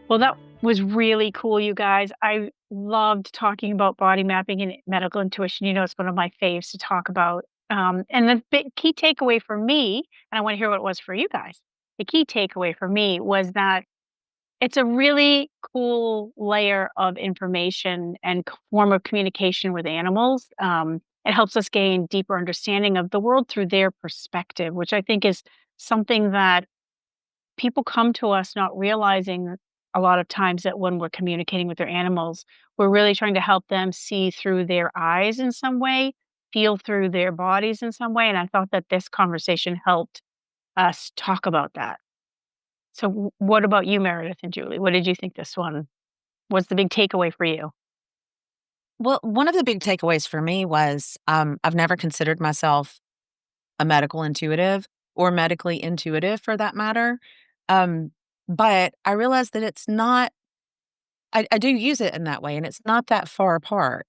Well, that was really cool, you guys. I loved talking about body mapping and medical intuition. It's one of my faves to talk about. And the key takeaway for me, and I want to hear what it was for you guys. The key takeaway for me was that it's a really cool layer of information and form of communication with animals. It helps us gain deeper understanding of the world through their perspective, which I think is something that people come to us not realizing a lot of times that when we're communicating with their animals, we're really trying to help them see through their eyes in some way, feel through their bodies in some way. And I thought that this conversation helped us talk about that. So, what about you, Meredith and Julie? What did you think this one was the big takeaway for you? Well, one of the big takeaways for me was I've never considered myself a medical intuitive or medically intuitive for that matter. Um, but I realized that it's not, I do use it in that way and it's not that far apart.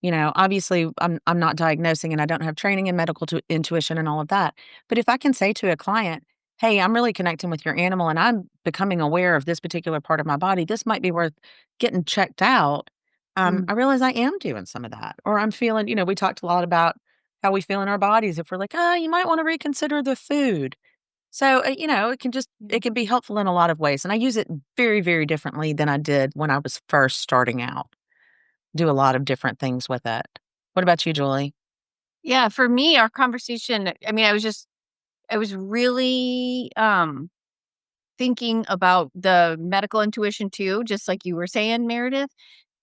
Obviously, I'm not diagnosing and I don't have training in medical intuition and all of that. But if I can say to a client, hey, I'm really connecting with your animal and I'm becoming aware of this particular part of my body, this might be worth getting checked out. Mm. I realize I am doing some of that. Or I'm feeling, we talked a lot about how we feel in our bodies. If we're like, oh, you might want to reconsider the food. So, it can be helpful in a lot of ways. And I use it very, very differently than I did when I was first starting out. Do a lot of different things with it. What about you, Julie? Yeah, for me, our conversation, I mean, I was really thinking about the medical intuition too, just like you were saying, Meredith.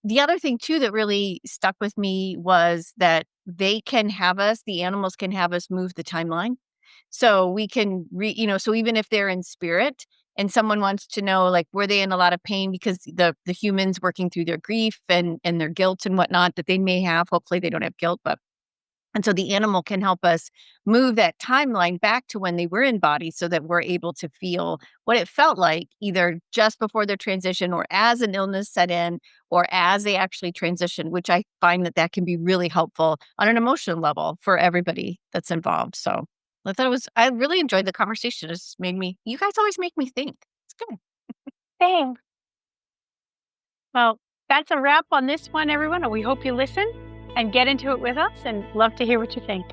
The other thing too that really stuck with me was that the animals can have us move the timeline. So we can so even if they're in spirit and someone wants to know, like, were they in a lot of pain because the humans working through their grief and their guilt and whatnot that they may have. Hopefully they don't have guilt, but and so the animal can help us move that timeline back to when they were in body so that we're able to feel what it felt like either just before their transition or as an illness set in or as they actually transition, which I find that that can be really helpful on an emotional level for everybody that's involved. So I really enjoyed the conversation. It's made me, you guys always make me think. It's good. Thanks. Well, that's a wrap on this one, everyone. And we hope you listen and get into it with us and love to hear what you think.